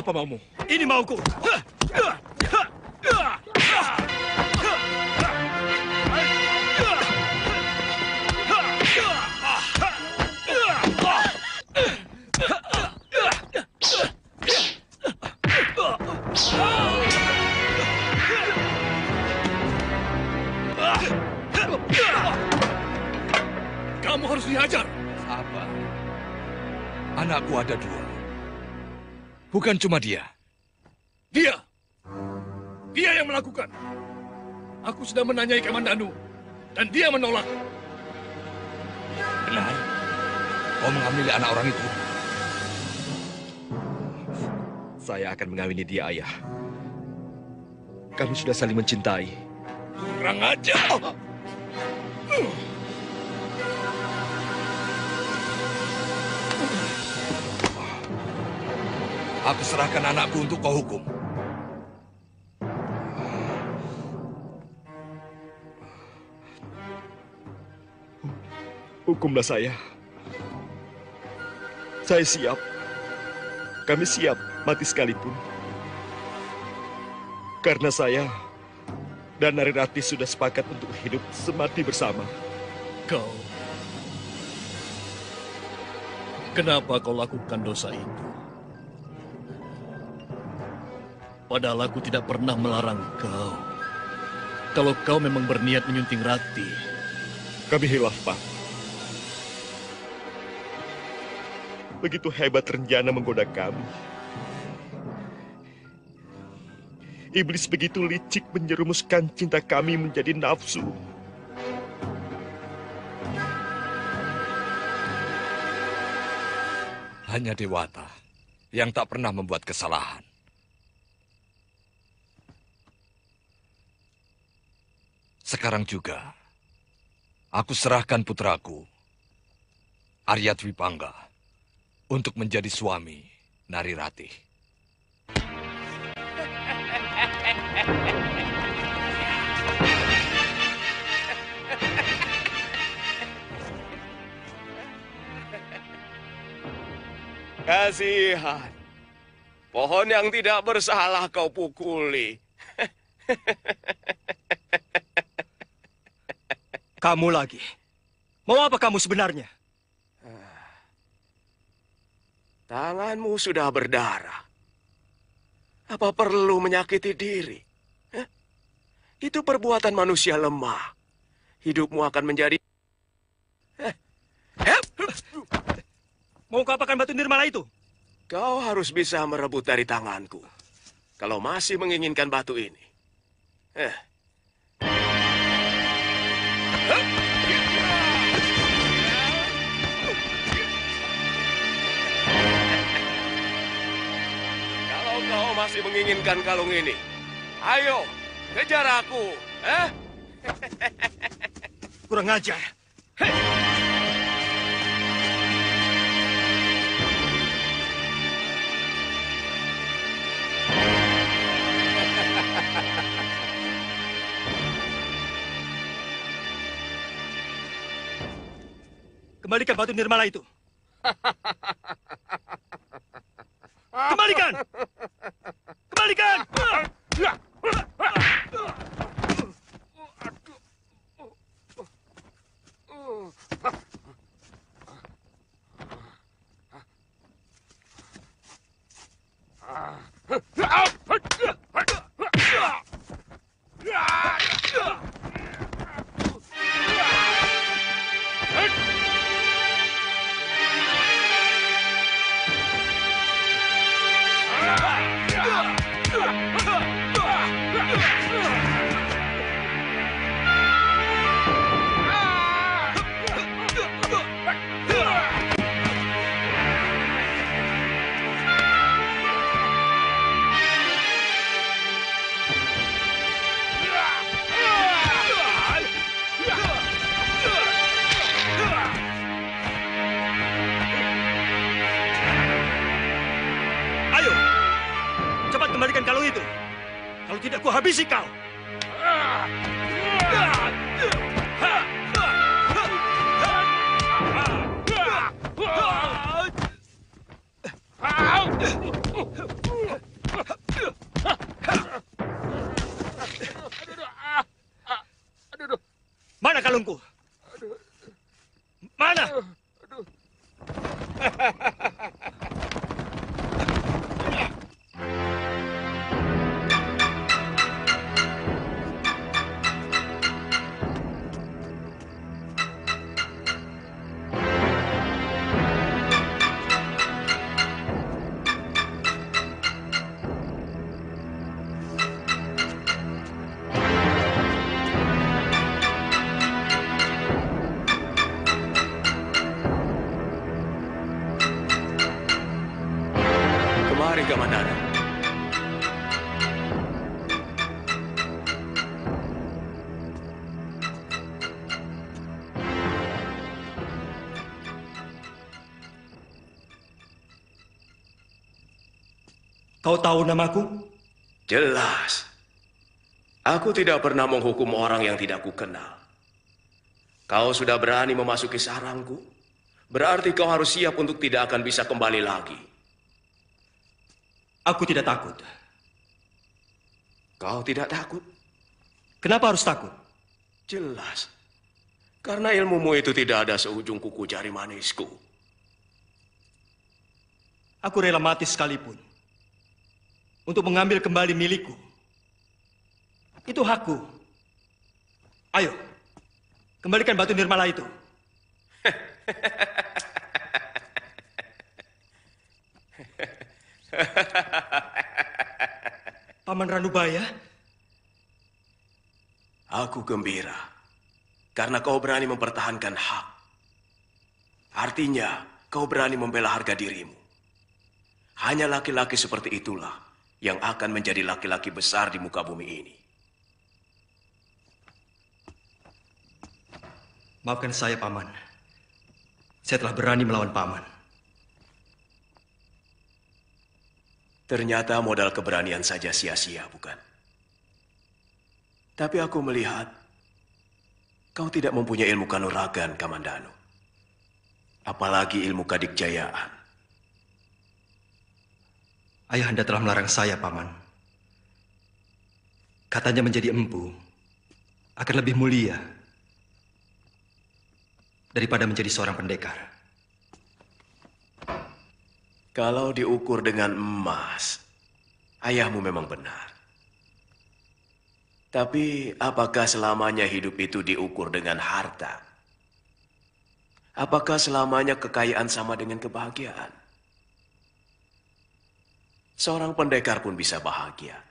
Apa maumu? Ini mauku. Kamu harus dihajar. Apa? Anakku ada 2. Bukan cuma dia. Dia yang melakukan. Aku sudah menanyai Kamandanu, dan dia menolak. Benar? Kau mengambil anak orang itu? Saya akan mengawini dia, Ayah. Kami sudah saling mencintai. Kurang ajar. Aku serahkan anakku untuk kau hukum. Hukumlah saya. Saya siap. Kami siap mati sekalipun. Karena saya dan Narirati sudah sepakat untuk hidup semati bersama. Kenapa kau lakukan dosa itu? Padahal aku tidak pernah melarang kau. Kalau kau memang berniat menyunting Rati. Kami hilaf, Pak. Begitu hebat rencana menggoda kami. Iblis begitu licik menjerumuskan cinta kami menjadi nafsu. Hanya Dewata yang tak pernah membuat kesalahan. Sekarang juga, aku serahkan putraku, Arya Dwipangga, untuk menjadi suami Narirati. Kasihan. Pohon yang tidak bersalah kau pukuli. Kamu lagi. Mau apa kamu sebenarnya? Tanganmu sudah berdarah. Apa perlu menyakiti diri? Itu perbuatan manusia lemah. Hidupmu akan menjadi... Mau kau apakan batu nirmala itu? Kau harus bisa merebut dari tanganku. Kalau masih menginginkan batu ini. Kalau kau masih menginginkan kalung ini, ayo, kejar aku. Kurang ajar. Kembalikan batu nirmala itu. Kembalikan! Kembalikan! Ayo, cepat kembalikan kalung itu. Kalau tidak, ku habisi kau. Mari, Kamandanu. Kau tahu namaku? Jelas. Aku tidak pernah menghukum orang yang tidak kukenal. Kau sudah berani memasuki sarangku, berarti kau harus siap untuk tidak akan bisa kembali lagi. Aku tidak takut. Kau tidak takut? Kenapa harus takut? Jelas. Karena ilmumu itu tidak ada seujung kuku jari manisku. Aku rela mati sekalipun untuk mengambil kembali milikku. Itu hakku. Ayo, kembalikan batu nirmala itu. Paman Ranubaya? Aku gembira karena kau berani mempertahankan hak. Artinya, kau berani membela harga dirimu. Hanya laki-laki seperti itulah yang akan menjadi laki-laki besar di muka bumi ini. Maafkan saya, Paman. Saya telah berani melawan Paman. Ternyata modal keberanian saja sia-sia, bukan? Tapi aku melihat kau tidak mempunyai ilmu kanuragan, Kamandanu. Apalagi ilmu kadikjayaan. Ayahanda telah melarang saya, Paman. Katanya menjadi empu akan lebih mulia daripada menjadi seorang pendekar. Kalau diukur dengan emas, ayahmu memang benar. Tapi apakah selamanya hidup itu diukur dengan harta? Apakah selamanya kekayaan sama dengan kebahagiaan? Seorang pendekar pun bisa bahagia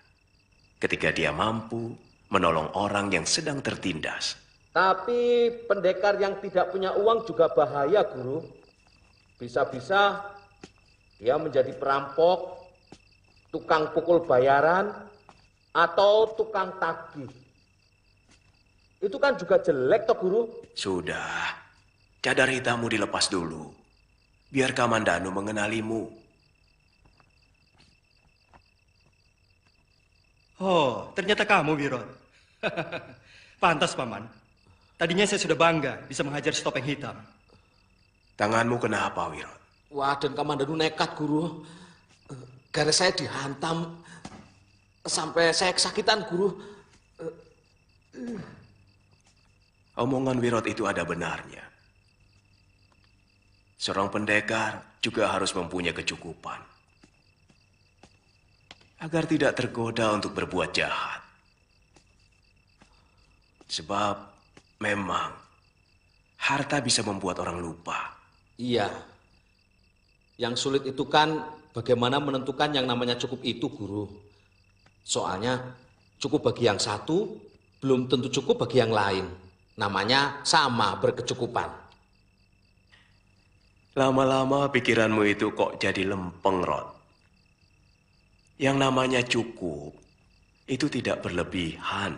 ketika dia mampu menolong orang yang sedang tertindas. Tapi pendekar yang tidak punya uang juga bahaya, Guru. Bisa-bisa dia menjadi perampok, tukang pukul bayaran, atau tukang tagih. Itu kan juga jelek toh, Guru. Sudah, cadar hitammu dilepas dulu. Biar Kamandanu mengenalimu. Oh, ternyata kamu, Wiron. Pantas, Paman. Tadinya saya sudah bangga bisa menghajar si topeng hitam. Tanganmu kenapa, Wiron? Wah, dan Kamandanu nekat, Guru. Karena saya dihantam sampai saya kesakitan, Guru. Omongan Wirot itu ada benarnya. Seorang pendekar juga harus mempunyai kecukupan. Agar tidak tergoda untuk berbuat jahat. Sebab memang harta bisa membuat orang lupa. Iya. Yang sulit itu kan bagaimana menentukan yang namanya cukup itu, Guru. Soalnya cukup bagi yang satu, belum tentu cukup bagi yang lain. Namanya sama berkecukupan. Lama-lama pikiranmu itu kok jadi lempeng, Rod. Yang namanya cukup itu tidak berlebihan.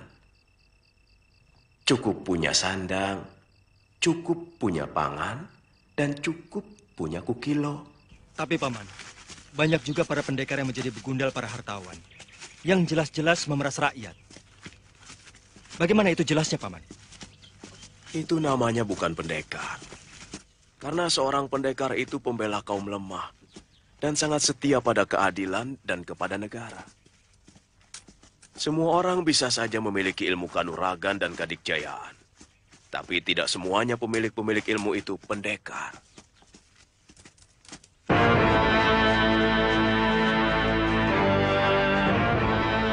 Cukup punya sandang, cukup punya pangan, dan cukup punya kukilo. Tapi, Paman, banyak juga para pendekar yang menjadi begundal para hartawan. Yang jelas-jelas memeras rakyat. Bagaimana itu jelasnya, Paman? Itu namanya bukan pendekar. Karena seorang pendekar itu pembela kaum lemah dan sangat setia pada keadilan dan kepada negara. Semua orang bisa saja memiliki ilmu kanuragan dan kadikjayaan. Tapi tidak semuanya pemilik-pemilik ilmu itu pendekar.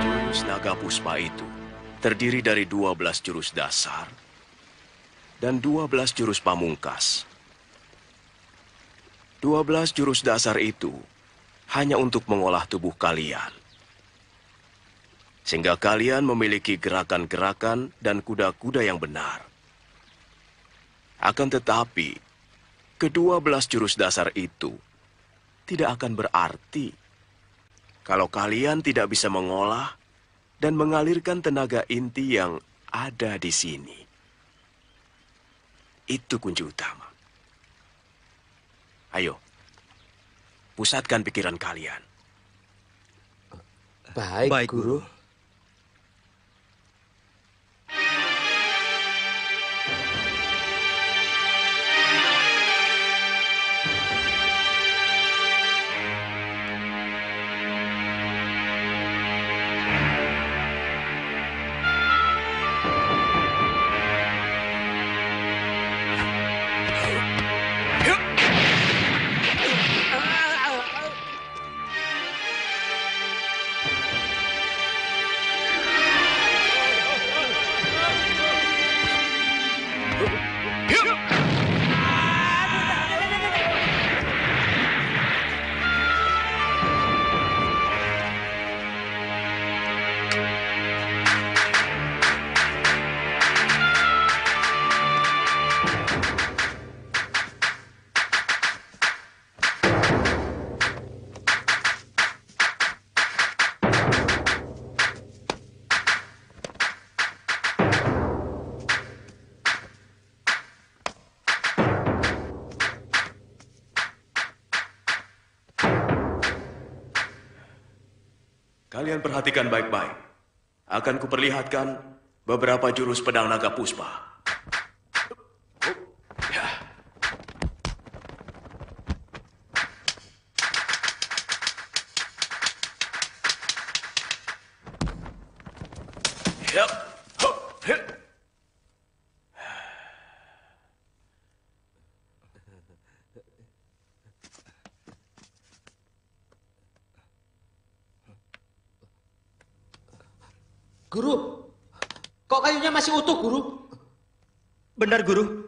Jurus naga puspa itu terdiri dari 12 jurus dasar dan 12 jurus pamungkas. 12 jurus dasar itu hanya untuk mengolah tubuh kalian. Sehingga kalian memiliki gerakan-gerakan dan kuda-kuda yang benar. Akan tetapi, ke-12 jurus dasar itu tidak akan berarti Kalau kalian tidak bisa mengolah dan mengalirkan tenaga inti yang ada di sini. Itu kunci utama. Ayo, pusatkan pikiran kalian. Baik, Guru. Kalian perhatikan baik-baik. Akan kuperlihatkan beberapa jurus pedang naga puspa. Ya. Yap. Guru, kok kayunya masih utuh, Guru? Benar, Guru.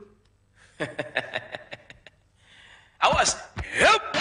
Awas. Yap.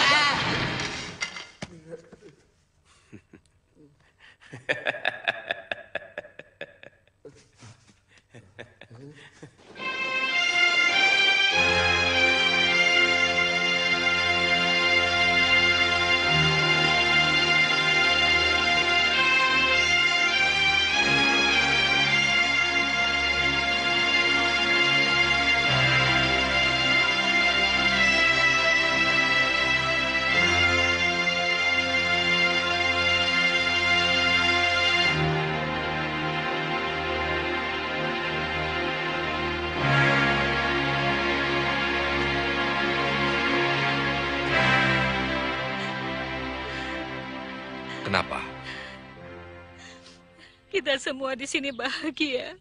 Kenapa? Kita semua di sini bahagia.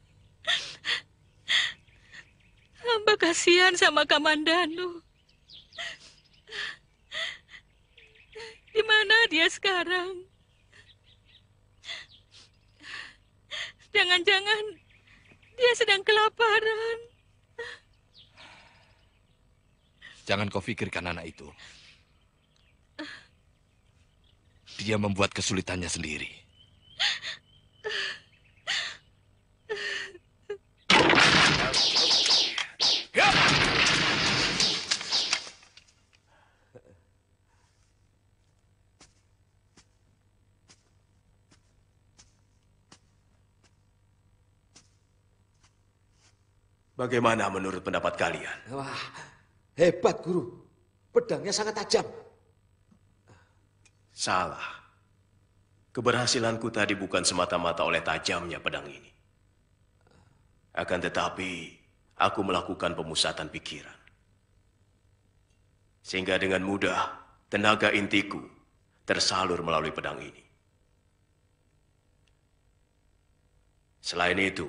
Hamba kasihan sama Kamandanu. Di mana dia sekarang? Jangan-jangan dia sedang kelaparan. Jangan kau pikirkan anak itu. Dia membuat kesulitannya sendiri. Bagaimana menurut pendapat kalian? Wah, hebat, Guru. Pedangnya sangat tajam. Salah. Keberhasilanku tadi bukan semata-mata oleh tajamnya pedang ini. Akan tetapi, aku melakukan pemusatan pikiran. Sehingga dengan mudah, tenaga intiku tersalur melalui pedang ini. Selain itu,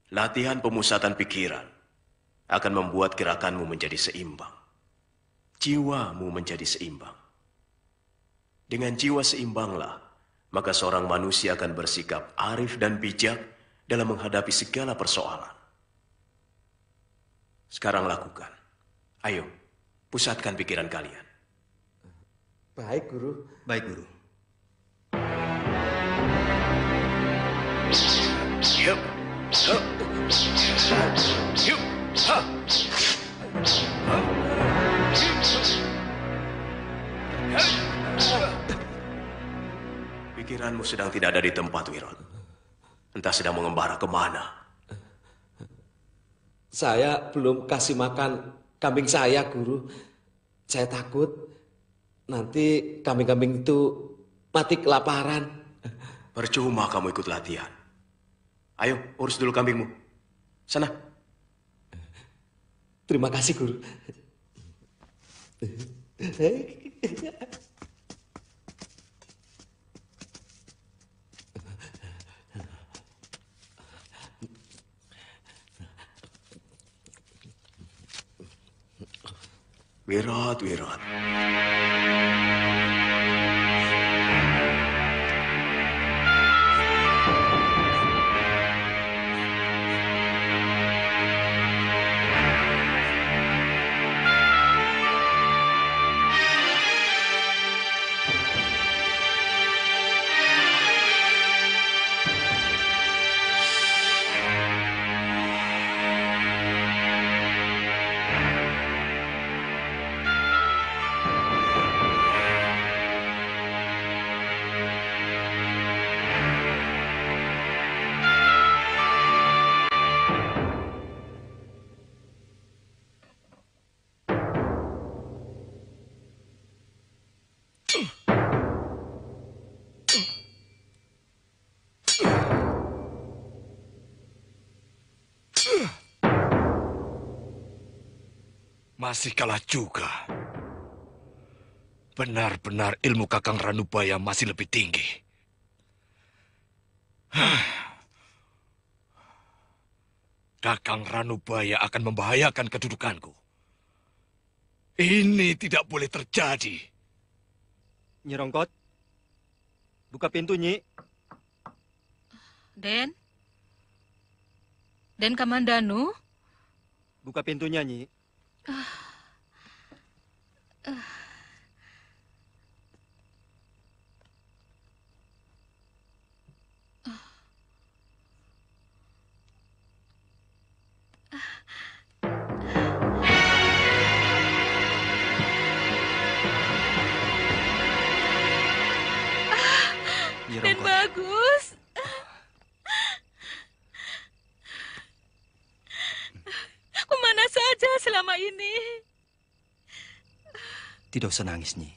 latihan pemusatan pikiran akan membuat gerakanmu menjadi seimbang. Jiwamu menjadi seimbang. Dengan jiwa seimbanglah, maka seorang manusia akan bersikap arif dan bijak dalam menghadapi segala persoalan. Sekarang lakukan. Ayo, pusatkan pikiran kalian. Baik, Guru. Baik, Guru. Yup. Yup. Yup. Ha. Pikiranmu sedang tidak ada di tempat, Wiron. Entah sedang mengembara kemana. Saya belum kasih makan kambing saya, Guru. Saya takut nanti kambing-kambing itu mati kelaparan. Percuma kamu ikut latihan. Ayo, urus dulu kambingmu. Sana. Terima kasih, Guru. Wirat, Wirat. Masih kalah juga. Benar-benar ilmu Kakang Ranubaya masih lebih tinggi. Kakang Ranubaya akan membahayakan kedudukanku. Ini tidak boleh terjadi. Nyi Rongkot, buka pintu, Nyi. Den? Den Kamandanu? Buka pintunya, Nyi. Nyi Den Rongkot, bagus. Kemana saja selama ini? tidak usah nangis, Nyi.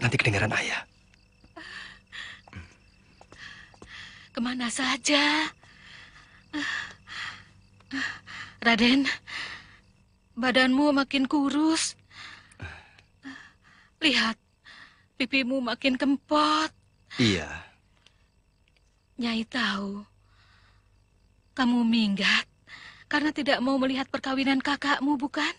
Nanti kedengaran ayah. Kemana saja? Raden, badanmu makin kurus. Lihat, pipimu makin kempot. Iya, Nyai tahu, kamu minggat karena tidak mau melihat perkawinan kakakmu, bukan?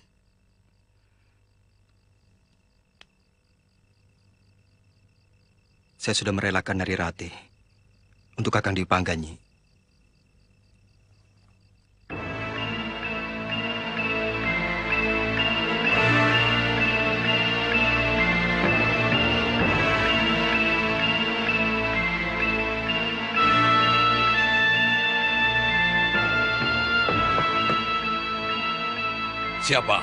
saya sudah merelakan Nari Rati untuk Kakang Dwi Pangga, Nyi. Siapa?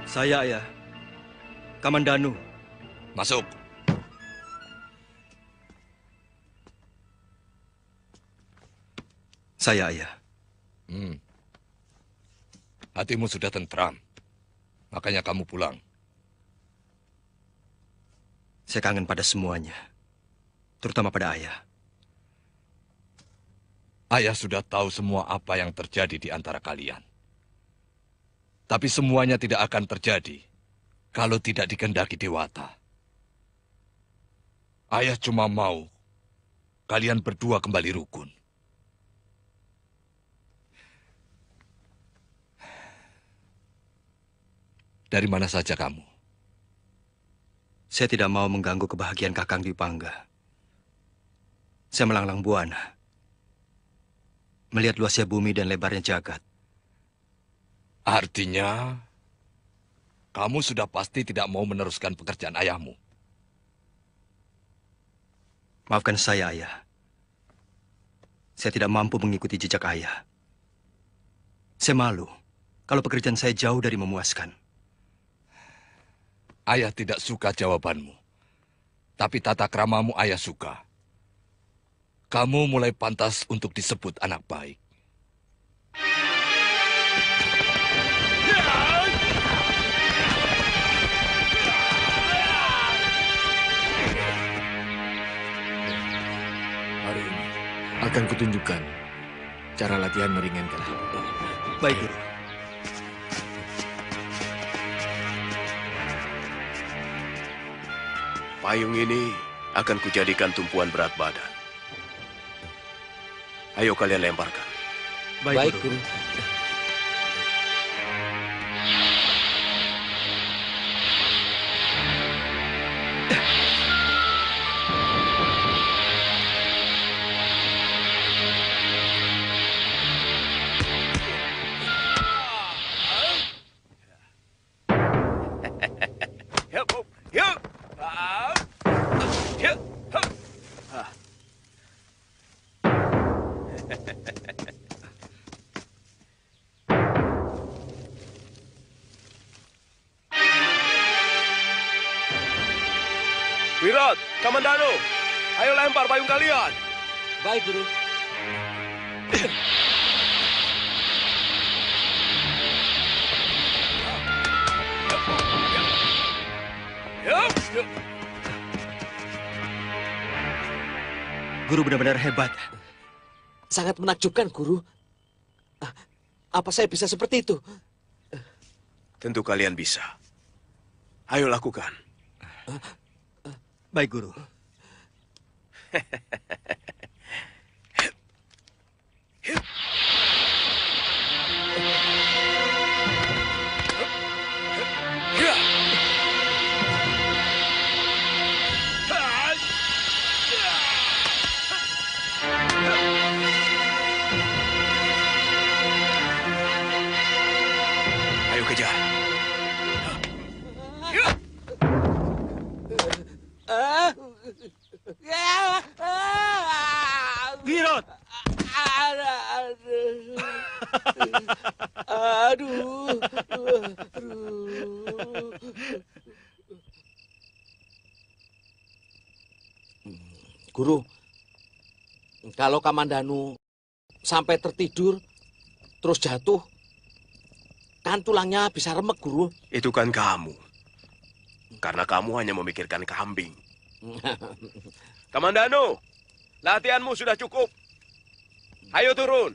Saya, Ayah. Kamandanu. Masuk. Saya, Ayah. Hatimu sudah tentram. Makanya kamu pulang. Saya kangen pada semuanya. Terutama pada Ayah. Ayah sudah tahu semua apa yang terjadi di antara kalian. Tapi semuanya tidak akan terjadi kalau tidak dikehendaki Dewata. Ayah cuma mau kalian berdua kembali rukun. Dari mana saja kamu? Saya tidak mau mengganggu kebahagiaan Kakang Dwi Pangga. Saya melanglang buana. Melihat luasnya bumi dan lebarnya jagat. Artinya, kamu sudah pasti tidak mau meneruskan pekerjaan ayahmu. Maafkan saya, Ayah. Saya tidak mampu mengikuti jejak Ayah. Saya malu kalau pekerjaan saya jauh dari memuaskan. Ayah tidak suka jawabanmu. Tapi tata kramamu ayah suka. Kamu mulai pantas untuk disebut anak baik. Hari ini akan kutunjukkan cara latihan meringankan. Baik, Guru. Payung ini akan kujadikan tumpuan berat badan. Ayo kalian lemparkan. Baik, Guru. Wirat, Kamandano, ayo lempar payung kalian. Baik, Guru. Guru benar-benar hebat. Sangat menakjubkan, Guru. Apa saya bisa seperti itu? Tentu kalian bisa. Ayo lakukan. Baik, Guru. Ayo kejar. Wirot! Aduh. Guru, kalau Kamandanu sampai tertidur, terus jatuh, kan tulangnya bisa remek, Guru. Itu kan kamu. Karena kamu hanya memikirkan kambing. Kamandano, latihanmu sudah cukup. Ayo turun.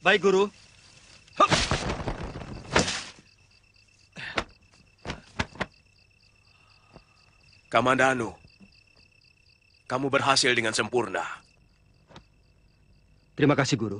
Baik, Guru. Kamandano, kamu berhasil dengan sempurna. Terima kasih, Guru.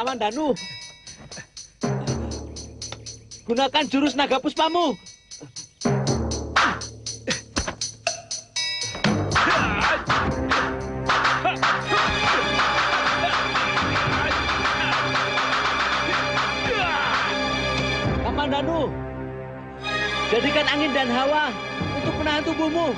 Kamandanu. Gunakan jurus naga puspamu. Kamandanu, jadikan angin dan hawa untuk menahan tubuhmu.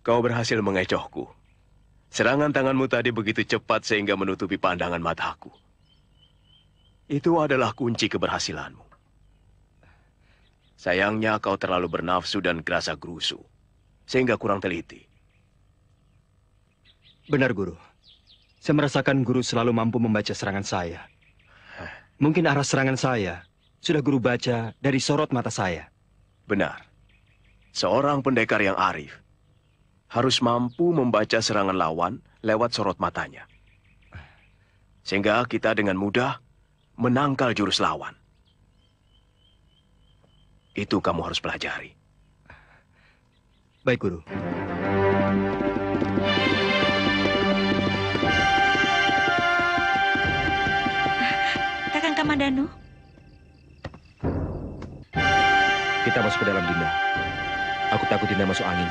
Kau berhasil mengecohku. Serangan tanganmu tadi begitu cepat sehingga menutupi pandangan mataku. Itu adalah kunci keberhasilanmu. Sayangnya kau terlalu bernafsu dan gerasa gerusu, sehingga kurang teliti. Benar, Guru. Saya merasakan Guru selalu mampu membaca serangan saya. Mungkin arah serangan saya sudah Guru baca dari sorot mata saya. Benar. Seorang pendekar yang arif harus mampu membaca serangan lawan lewat sorot matanya. Sehingga kita dengan mudah menangkal jurus lawan. Itu kamu harus pelajari. Baik, Guru. Kakang Kamandanu. Kita masuk ke dalam, Dinda. Aku takut Dinda masuk angin.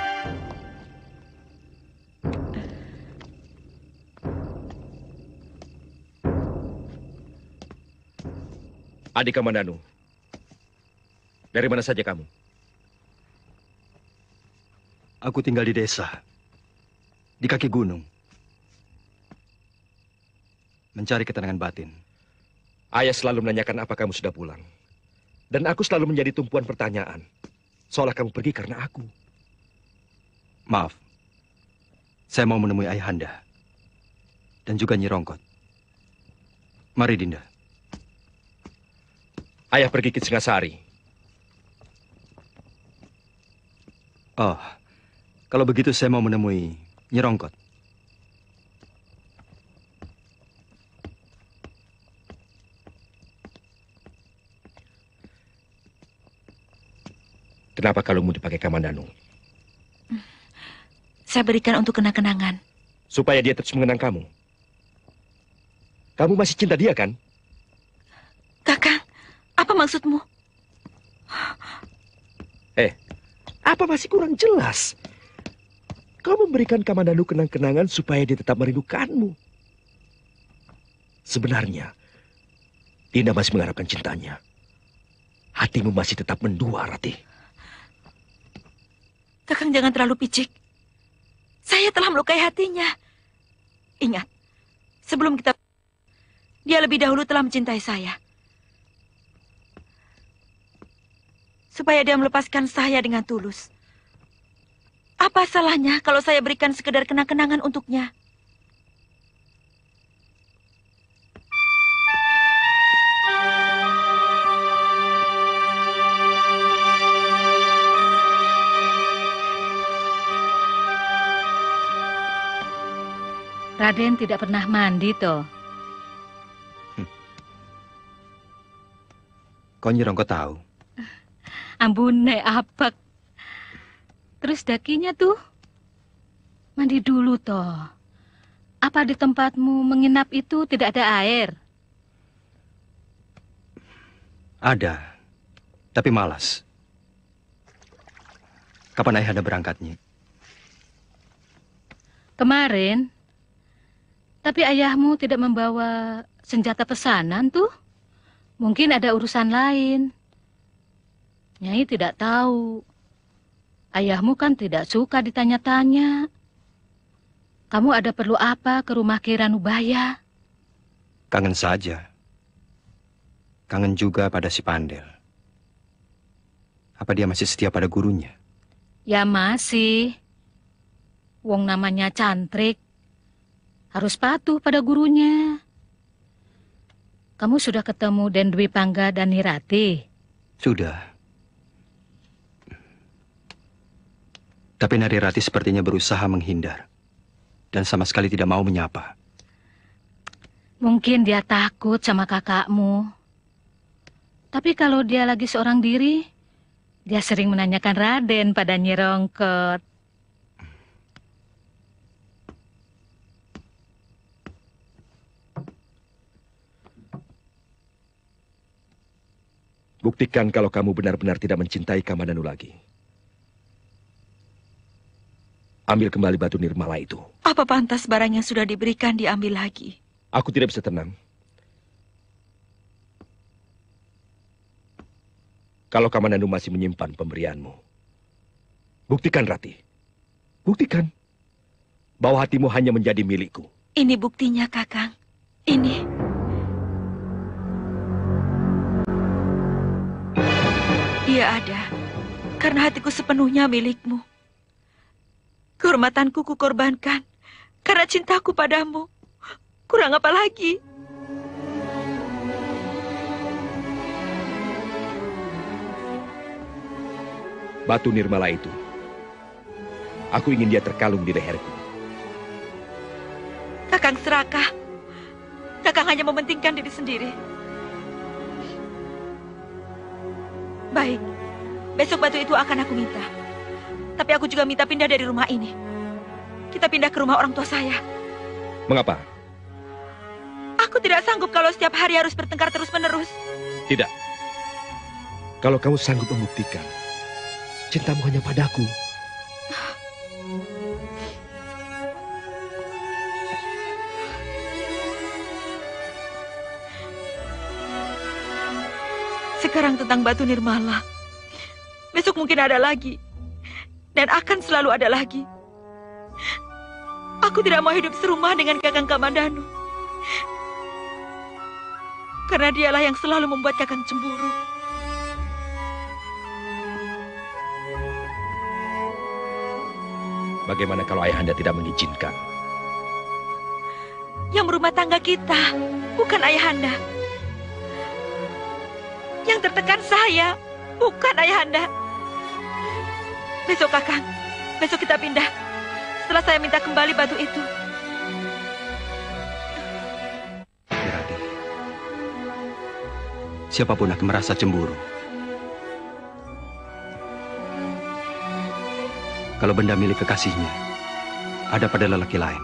Adik Kamandanu, dari mana saja kamu? Aku tinggal di desa, di kaki gunung. Mencari ketenangan batin. Ayah selalu menanyakan apa kamu sudah pulang. Dan aku selalu menjadi tumpuan pertanyaan. Seolah kamu pergi karena aku. Maaf, saya mau menemui Ayahanda. Dan juga Nyi Rongkot. Mari, Dinda. Ayah pergi ke Singasari. Oh, kalau begitu saya mau menemui Nyi Rongkot. Kenapa kalungmu dipakai Kamandanu? Saya berikan untuk kenang-kenangan. Supaya dia terus mengenang kamu. Kamu masih cinta dia, kan? Kakang, apa maksudmu? Apa masih kurang jelas? Kau memberikan Kamandanu kenang-kenangan supaya dia tetap merindukanmu. Sebenarnya, Dinda masih mengharapkan cintanya. Hatimu masih tetap mendua, Ratih. Kakang jangan terlalu picik. Saya telah melukai hatinya. Ingat, sebelum kita... Dia lebih dahulu telah mencintai saya. Supaya dia melepaskan saya dengan tulus. Apa salahnya kalau saya berikan sekedar kenang-kenangan untuknya? Raden tidak pernah mandi, toh. Kau Nyi Rongkot tahu? Ambune apek. Terus dakinya tuh. Mandi dulu, toh. Apa di tempatmu menginap itu tidak ada air? Ada, tapi malas. Kapan Ayahanda berangkatnya? Kemarin. Tapi ayahmu tidak membawa senjata pesanan tuh. Mungkin ada urusan lain. Nyai tidak tahu. Ayahmu kan tidak suka ditanya-tanya. Kamu ada perlu apa ke rumah Ki Ranubaya? Kangen saja. Kangen juga pada si Pandel. Apa dia masih setia pada gurunya? Ya masih. Wong namanya Cantrik. Harus patuh pada gurunya. Kamu sudah ketemu Den Dwi Pangga dan Nirati? Sudah. Tapi Narirati sepertinya berusaha menghindar. Dan sama sekali tidak mau menyapa. Mungkin dia takut sama kakakmu. Tapi kalau dia lagi seorang diri, dia sering menanyakan Raden pada Nyi Rongkot. Buktikan kalau kamu benar-benar tidak mencintai Kamandanu lagi. Ambil kembali batu nirmala itu. Apa pantas barang yang sudah diberikan diambil lagi? Aku tidak bisa tenang. Kalau Kamandanu masih menyimpan pemberianmu. Buktikan, Rati. Buktikan. Bahwa hatimu hanya menjadi milikku. Ini buktinya, Kakang. Ini. Dia ada. Karena hatiku sepenuhnya milikmu. Kehormatanku kukorbankan. Karena cintaku padamu. Kurang apa lagi? Batu nirmala itu. Aku ingin dia terkalung di leherku. Kakang serakah. Kakang hanya mementingkan diri sendiri. Baik. Besok batu itu akan aku minta. Tapi aku juga minta pindah dari rumah ini. Kita pindah ke rumah orang tua saya. Mengapa? Aku tidak sanggup kalau setiap hari harus bertengkar terus-menerus. Tidak. Kalau kamu sanggup membuktikan cintamu hanya padaku. Sekarang tentang batu nirmala. Besok mungkin ada lagi. Dan akan selalu ada lagi. Aku tidak mau hidup serumah dengan Kakang Kamandanu. Karena dialah yang selalu membuat Kakang cemburu. Bagaimana kalau ayahanda tidak mengizinkan? Yang berumah tangga kita, bukan ayahanda. Yang tertekan saya, bukan ayahanda. Besok, Kakang. Besok kita pindah. Setelah saya minta kembali batu itu. Nirati, siapapun akan merasa cemburu. Kalau benda milik kekasihnya ada pada lelaki lain.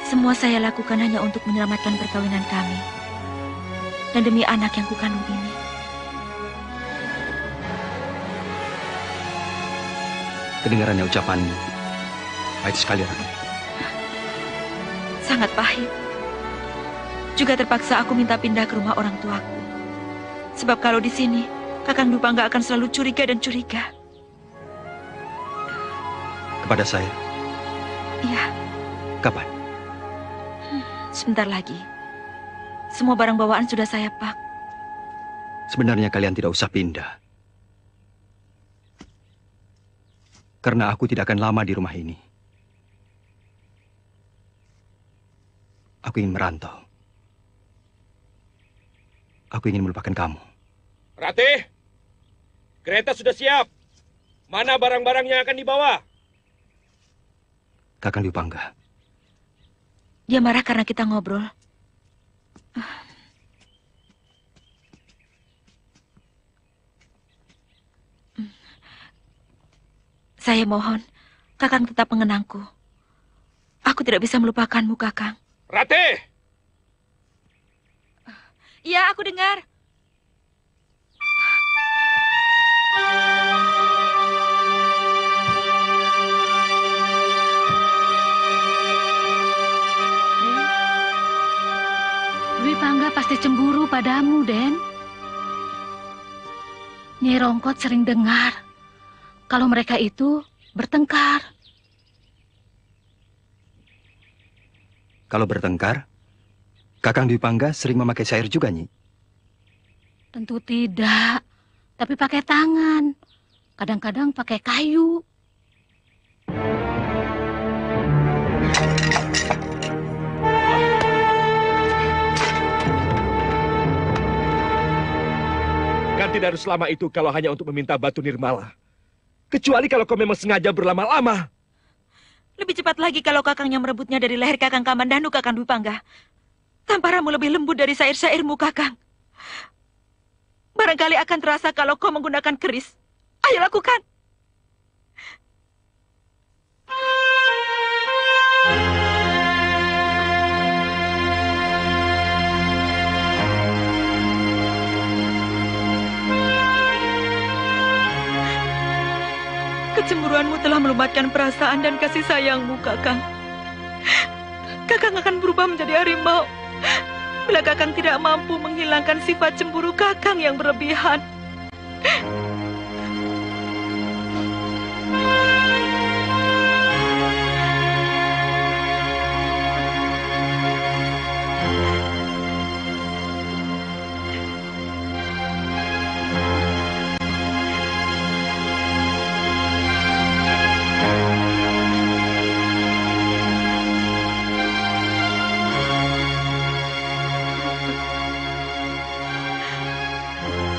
Semua saya lakukan hanya untuk menyelamatkan perkawinan kami. Dan demi anak yang kukandung ini. Kedengarannya ucapanmu pahit sekali, Raden. Sangat pahit. Juga terpaksa aku minta pindah ke rumah orang tuaku. Sebab kalau di sini, Kakang Dwi Pangga akan selalu curiga dan curiga. Kepada saya? Iya. Kapan? Sebentar lagi. Semua barang bawaan sudah saya pak. Sebenarnya kalian tidak usah pindah. Karena aku tidak akan lama di rumah ini. Aku ingin merantau. Aku ingin melupakan kamu. Ratih, kereta sudah siap. Mana barang-barang yang akan dibawa? Kakang Dwi Pangga. Dia marah karena kita ngobrol. Saya mohon, Kakang tetap mengenangku. Aku tidak bisa melupakanmu, Kakang. Ratih! Iya, aku dengar. Dwi Pangga pasti cemburu padamu, Den. Nyi Rongkot sering dengar kalau mereka itu bertengkar. Kalau bertengkar, Kakang Dwi Pangga sering memakai syair juga, Nyi. Tentu tidak, tapi pakai tangan. kadang-kadang pakai kayu. Kan tidak harus selama itu kalau hanya untuk meminta batu nirmala. Kecuali kalau kau memang sengaja berlama-lama. Lebih cepat lagi kalau kakangnya merebutnya dari leher kakang Kamandanu, Kakang Dwi Pangga. Tamparamu lebih lembut dari sair-sairmu, Kakang. Barangkali akan terasa kalau kau menggunakan keris. Ayo lakukan. Kecemburuanmu telah melumatkan perasaan dan kasih sayangmu, Kakang. Kakang akan berubah menjadi harimau bila Kakang tidak mampu menghilangkan sifat cemburu Kakang yang berlebihan.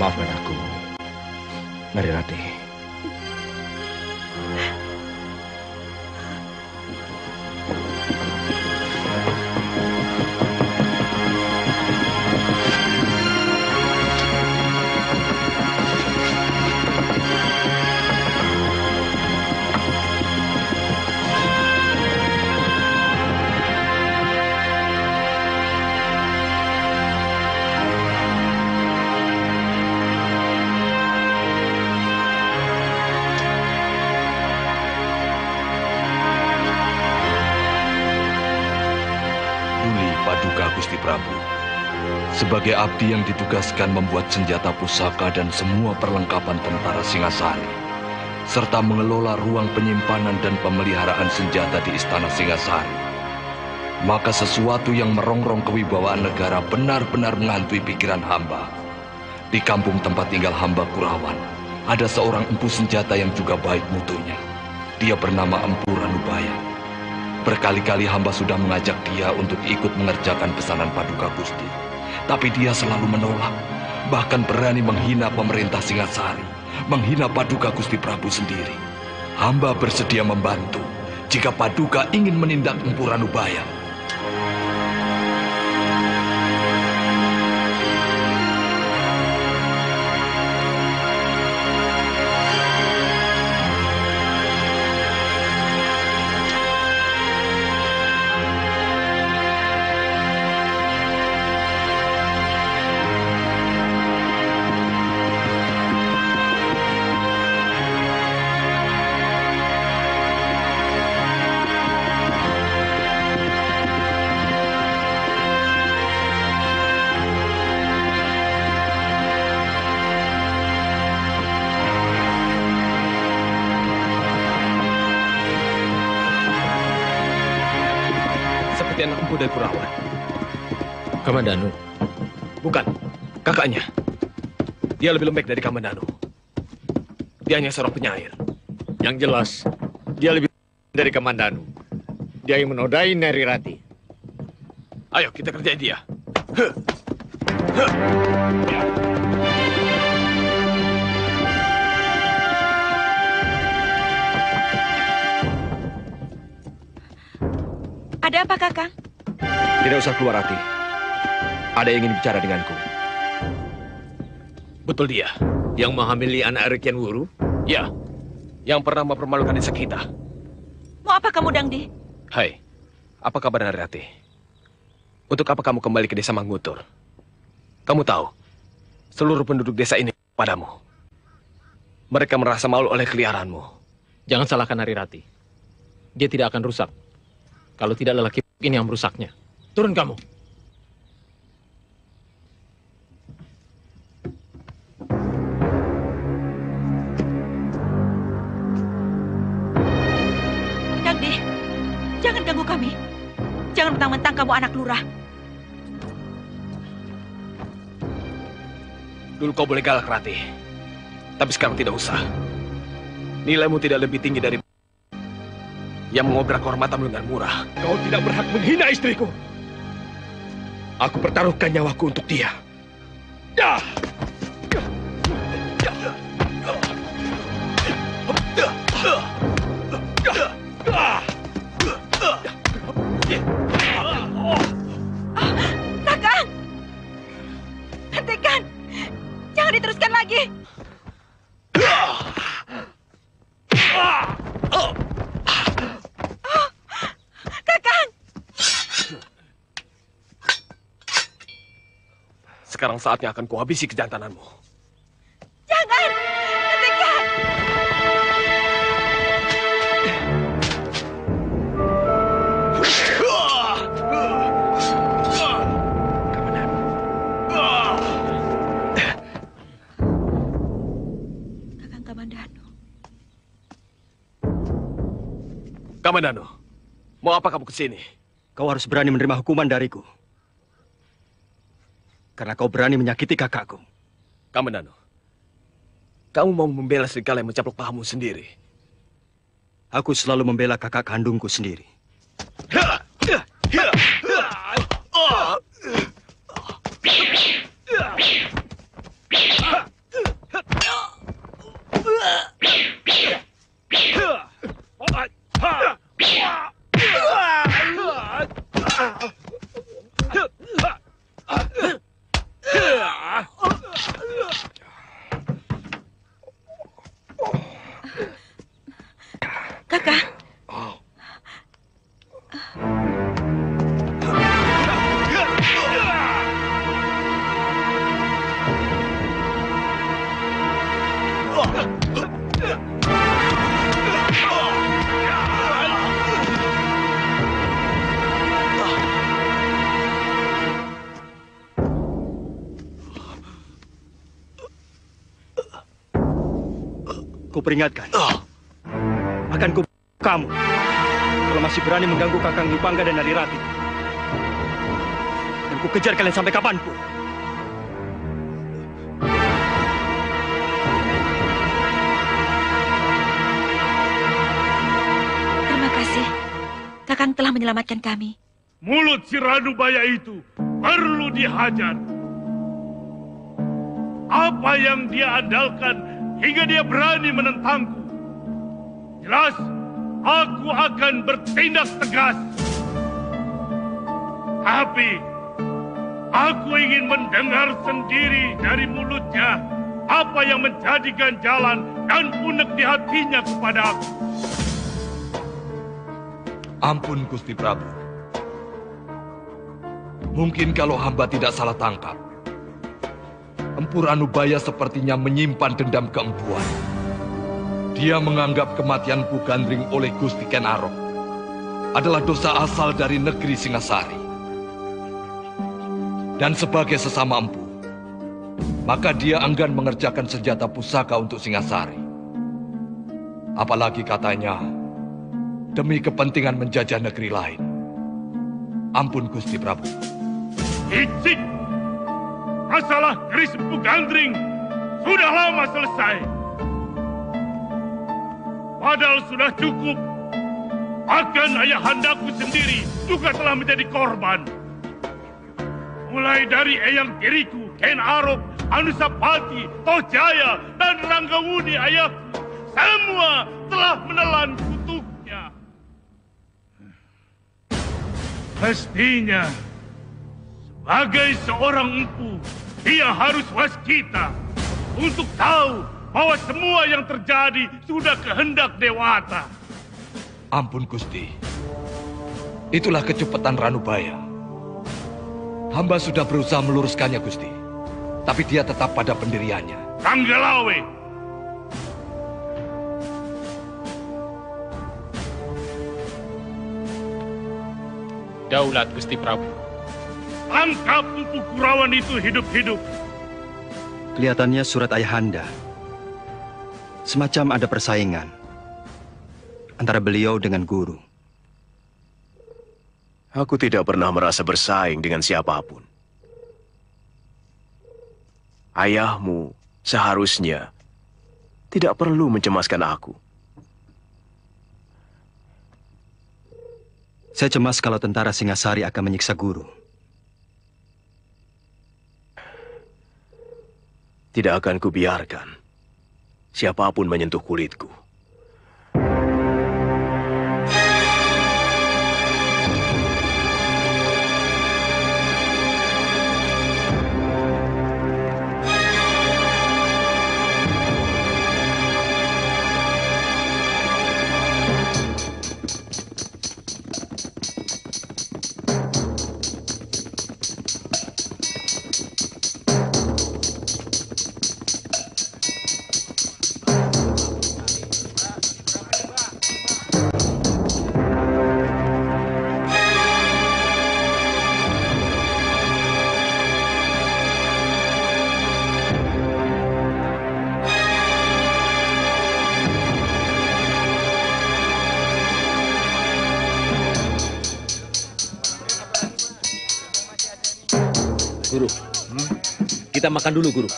Maafkan aku, Narirati. Gusti Prabu, sebagai abdi yang ditugaskan membuat senjata pusaka dan semua perlengkapan tentara Singasari, serta mengelola ruang penyimpanan dan pemeliharaan senjata di Istana Singasari, maka sesuatu yang merongrong kewibawaan negara benar-benar menghantui pikiran hamba. Di kampung tempat tinggal hamba Kurawan, ada seorang empu senjata yang juga baik mutunya. Dia bernama Empu Ranubaya. Berkali-kali hamba sudah mengajak dia untuk ikut mengerjakan pesanan Paduka Gusti. Tapi dia selalu menolak, bahkan berani menghina pemerintah Singasari, menghina Paduka Gusti Prabu sendiri. Hamba bersedia membantu jika Paduka ingin menindak Empu Ranubaya. Anak empu dari Kurawan. Kamandanu? Bukan, kakaknya. Dia lebih lembek dari Kamandanu. Dia hanya seorang penyair. Yang jelas, dia lebih dari Kamandanu. Dia yang menodai Narirati. Ayo, kita kerjain dia. Ada apa, Kakang? Tidak usah keluar, Rati. Ada yang ingin bicara denganku. Betul dia, yang menghamili anak Rekian Wuru? Ya, yang pernah mempermalukan desa kita. Mau apa kamu, Dangdi? Hai, apa kabar Narirati? Untuk apa kamu kembali ke desa Mangutur? Kamu tahu, seluruh penduduk desa ini padamu. Mereka merasa malu oleh keliaranmu. Jangan salahkan Narirati. Dia tidak akan rusak kalau tidak lelaki ini yang merusaknya. Turun kamu. Dangdi, jangan ganggu kami. Jangan mentang-mentang kamu anak lurah. Dulu kau boleh galak, Rati. Tapi sekarang tidak usah. Nilaimu tidak lebih tinggi dari yang mengobrak kehormatanmu dengan murah. Kau tidak berhak menghina istriku. Aku pertaruhkan nyawaku untuk dia. Ya! Kakang! Hentikan! Jangan diteruskan lagi! Kakang! Sekarang saatnya akan kuhabisi kejantananmu. Jangan! Hentikan! Kakang Kamandanu. Kamandanu, mau apa kamu kesini? Kau harus berani menerima hukuman dariku. Karena kau berani menyakiti kakakku. Kamandanu, kamu mau membela serigala yang mencaplok pahamu sendiri. Aku selalu membela kakak kandungku sendiri. Kakang. Kuperingatkan. Akan kamu kalau masih berani mengganggu Kakang Dipangga dan Narirati. Dan ku kejar kalian sampai kapanpun. Terima kasih. Kakang telah menyelamatkan kami. Mulut si Ranubaya itu perlu dihajar. Apa yang dia andalkan hingga dia berani menentangku? Jelas, aku akan bertindak tegas. Tapi, aku ingin mendengar sendiri dari mulutnya apa yang menjadi ganjalan dan unek di hatinya kepada aku. Ampun Gusti Prabu. Mungkin kalau hamba tidak salah tangkap, Empu Ranubaya sepertinya menyimpan dendam keempuan. Dia menganggap kematian Pu Gandring oleh Gusti Ken Arok adalah dosa asal dari negeri Singasari. Dan sebagai sesama empu, maka dia enggan mengerjakan senjata pusaka untuk Singasari. Apalagi katanya, demi kepentingan menjajah negeri lain. Ampun Gusti Prabu. Icik! Masalah keris Pu Gandring sudah lama selesai. Padahal sudah cukup. Bahkan ayahandaku sendiri juga telah menjadi korban. Mulai dari eyang tiriku, Ken Arok, Anusapati, Tojaya, dan Ranggawuni ayahku, semua telah menelan kutuknya. Mestinya, sebagai seorang empu, dia harus waskita untuk tahu bahwa semua yang terjadi sudah kehendak Dewata. Ampun Gusti. Itulah kecepatan Ranubaya. Hamba sudah berusaha meluruskannya Gusti. Tapi dia tetap pada pendiriannya. Ranggalawe! Daulat Gusti Prabu. Tangkap Empu Kurawan itu hidup-hidup. Kelihatannya surat Ayahanda semacam ada persaingan antara beliau dengan guru. Aku tidak pernah merasa bersaing dengan siapapun. Ayahmu seharusnya tidak perlu mencemaskan aku. Saya cemas kalau tentara Singasari akan menyiksa guru. Tidak akan kubiarkan siapapun menyentuh kulitku. Guru, kita makan dulu, Guru.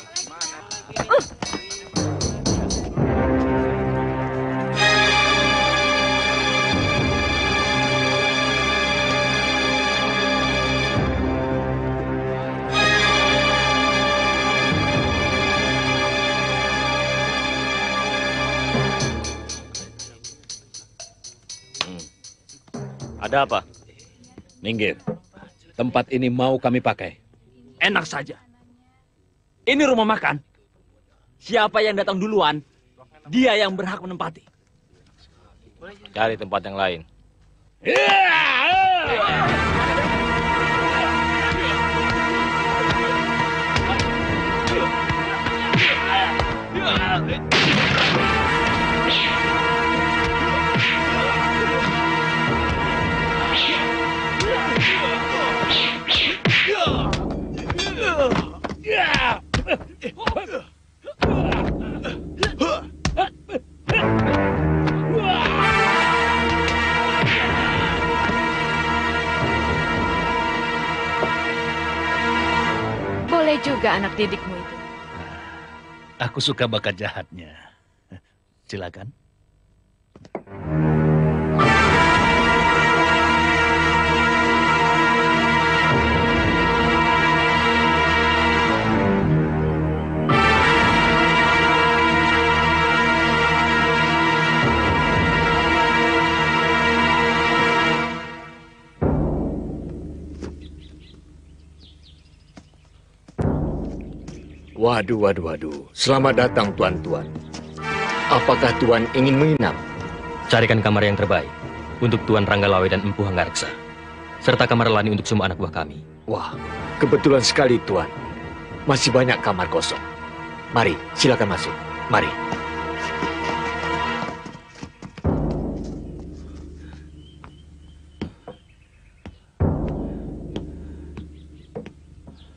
Ada apa? Minggir. Tempat ini mau kami pakai. Enak saja. Ini rumah makan. Siapa yang datang duluan, dia yang berhak menempati. Cari tempat yang lain. Boleh juga anak didikmu itu. Aku suka bakat jahatnya. Silakan. Waduh. Selamat datang, tuan-tuan. Apakah tuan ingin menginap? Carikan kamar yang terbaik untuk Tuan Ranggalawe dan Empu Hanggareksa, serta kamar lani untuk semua anak buah kami. Wah, kebetulan sekali, tuan. Masih banyak kamar kosong. Mari, silakan masuk. Mari.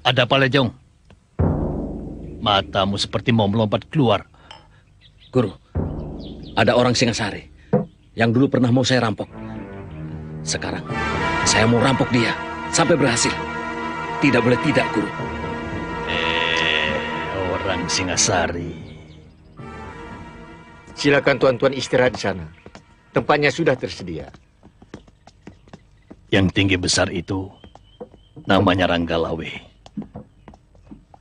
Ada apa, Lejong? Matamu seperti mau melompat keluar. Guru, ada orang Singasari yang dulu pernah mau saya rampok. Sekarang, saya mau rampok dia sampai berhasil. Tidak boleh tidak, Guru. Orang Singasari. Silakan tuan-tuan istirahat di sana. Tempatnya sudah tersedia. Yang tinggi besar itu namanya Ranggalawe.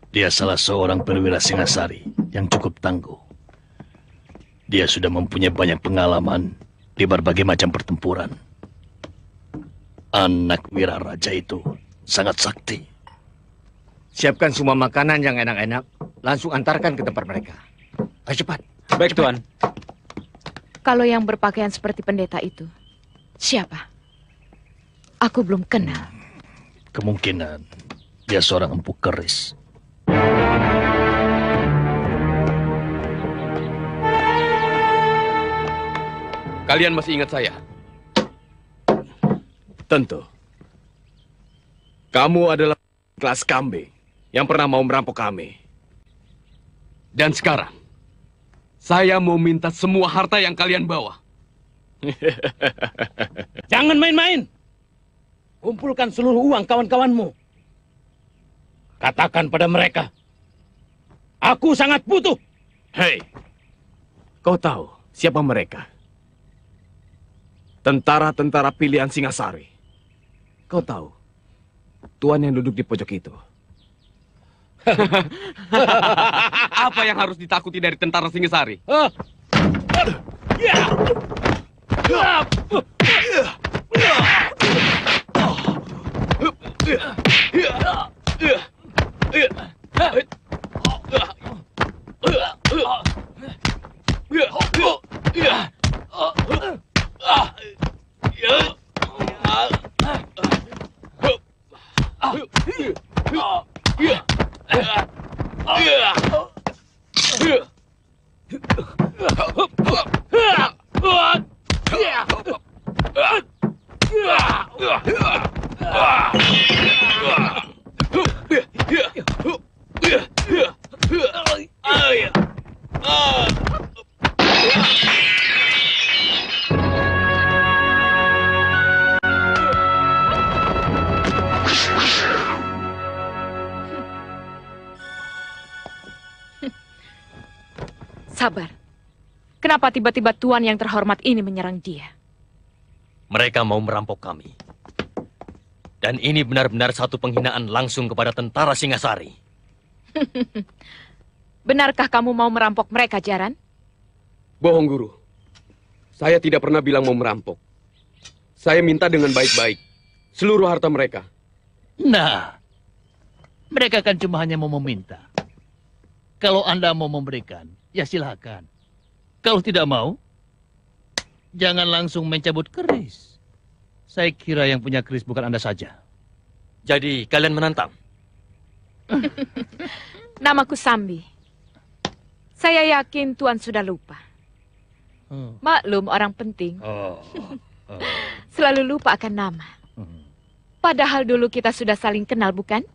Dia salah seorang perwira Singasari yang cukup tangguh. Dia sudah mempunyai banyak pengalaman di berbagai macam pertempuran. Anak wira raja itu sangat sakti. Siapkan semua makanan yang enak-enak. Langsung antarkan ke tempat mereka. Ayo cepat. Baik, Tuan. Kalau yang berpakaian seperti pendeta itu, siapa? Aku belum kenal. Kemungkinan dia seorang empu keris. Kalian masih ingat saya? Tentu. Kamu adalah kelas kambing yang pernah mau merampok kami. Dan sekarang, saya mau minta semua harta yang kalian bawa. Jangan main-main. Kumpulkan seluruh uang kawan-kawanmu. Katakan pada mereka, aku sangat butuh. Hei, kau tahu siapa mereka? Tentara-tentara pilihan Singasari. Kau tahu, tuan yang duduk di pojok itu. Apa yang harus ditakuti dari tentara Singasari? Sabar. Kenapa tiba-tiba tuan yang terhormat ini menyerang dia? Mereka mau merampok kami. Dan ini benar-benar satu penghinaan langsung kepada tentara Singasari. Benarkah kamu mau merampok mereka, Jaran? Bohong, Guru. Saya tidak pernah bilang mau merampok. Saya minta dengan baik-baik seluruh harta mereka. Nah, mereka kan cuma hanya mau meminta. Kalau Anda mau memberikan, ya silakan. Kalau tidak mau, jangan langsung mencabut keris. Saya kira yang punya keris bukan Anda saja. Jadi kalian menantang? Namaku Sambi. Saya yakin tuan sudah lupa. Maklum orang penting. Selalu lupa akan nama. Padahal dulu kita sudah saling kenal, bukan?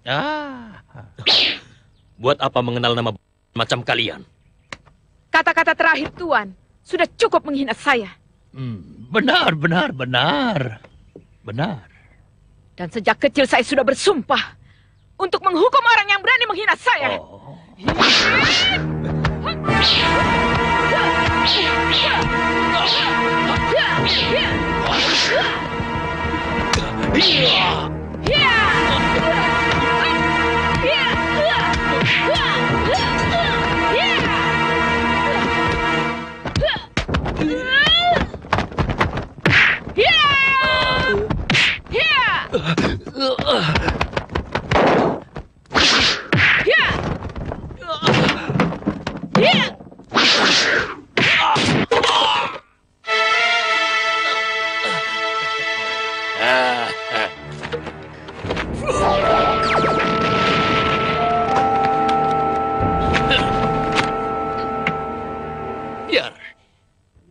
Buat apa mengenal nama macam kalian? Kata-kata terakhir tuan sudah cukup menghina saya. Benar. Dan sejak kecil saya sudah bersumpah untuk menghukum orang yang berani menghina saya.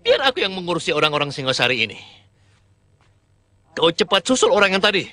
Biar aku yang mengurusi orang-orang Singasari ini. Kau cepat susul orang yang tadi.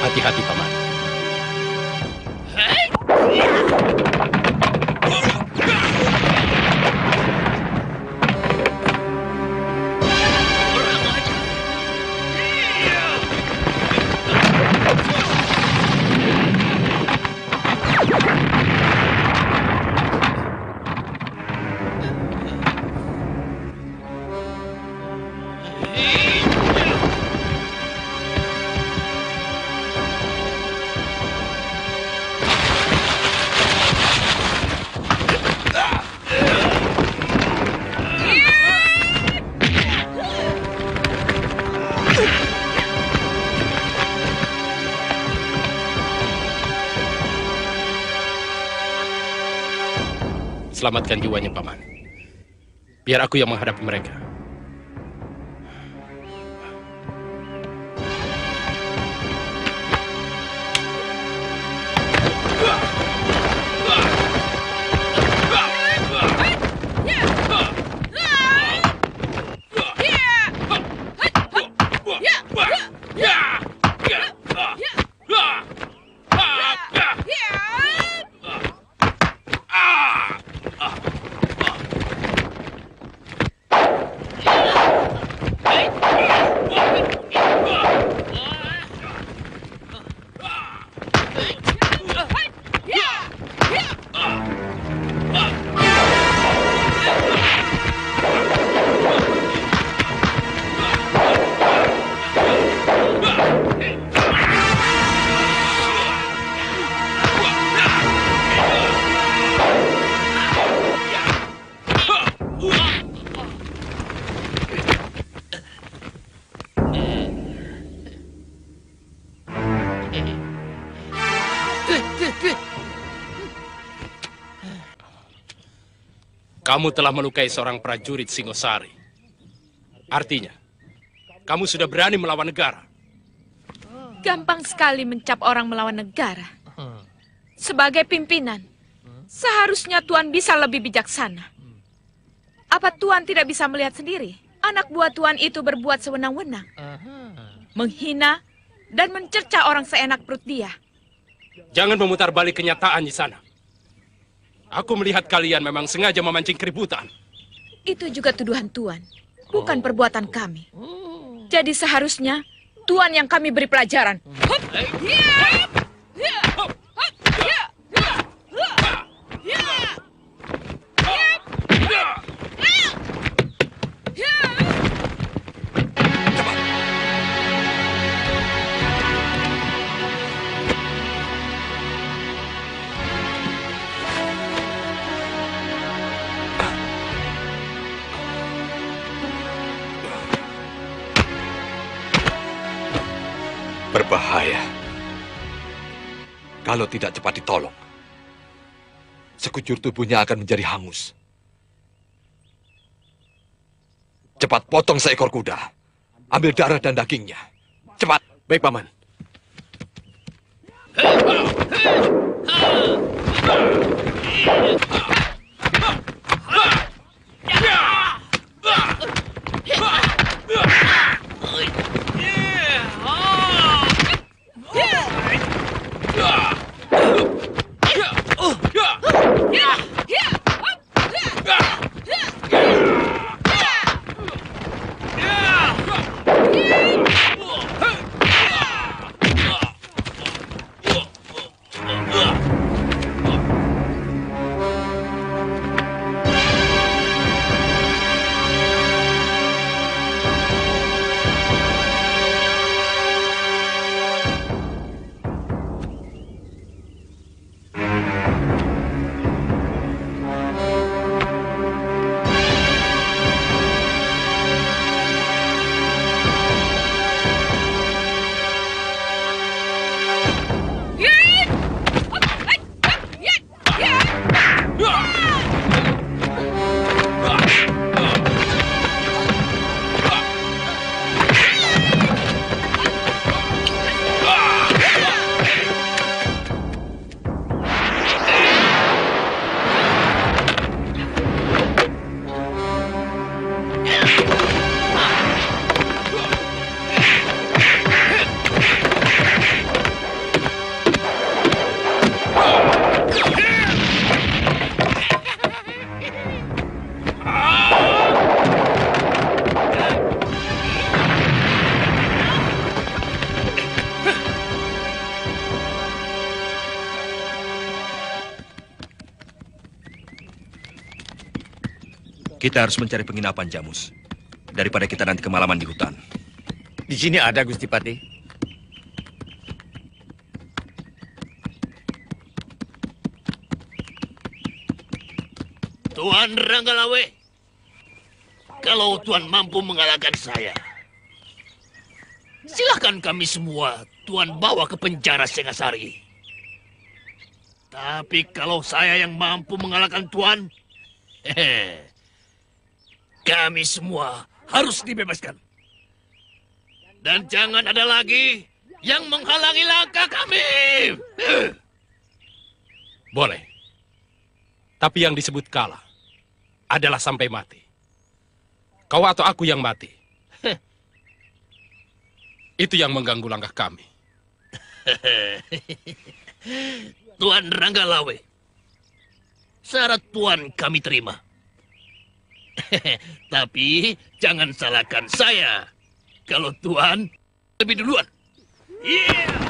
Hati-hati, Paman. selamatkan jiwanya, Paman. Biar aku yang menghadapi mereka. Kamu telah melukai seorang prajurit Singosari. Artinya, kamu sudah berani melawan negara. Gampang sekali mencap orang melawan negara. Sebagai pimpinan, seharusnya Tuan bisa lebih bijaksana. Apa Tuan tidak bisa melihat sendiri? Anak buah Tuan itu berbuat sewenang-wenang. Menghina dan mencerca orang seenak perut dia. Jangan memutar balik kenyataan di sana. Aku melihat kalian memang sengaja memancing keributan. Itu juga tuduhan Tuan, bukan perbuatan kami. Jadi seharusnya Tuan yang kami beri pelajaran. Berbahaya. Kalau tidak cepat ditolong, sekujur tubuhnya akan menjadi hangus. Cepat potong seekor kuda. Ambil darah dan dagingnya. Cepat. Baik, Paman. Kita harus mencari penginapan, Jamus. Daripada kita nanti kemalaman di hutan. Di sini ada, Gusti Pati. Tuan Ranggalawe, kalau Tuan mampu mengalahkan saya, silahkan kami semua Tuan bawa ke penjara Singasari. Tapi kalau saya yang mampu mengalahkan Tuan, Kami semua harus dibebaskan. Dan jangan ada lagi yang menghalangi langkah kami. Boleh. Tapi yang disebut kalah adalah sampai mati. Kau atau aku yang mati. Itu yang mengganggu langkah kami. Tuan Ranggalawe, syarat Tuan kami terima. Tapi jangan salahkan saya kalau Tuan lebih duluan. Yeah!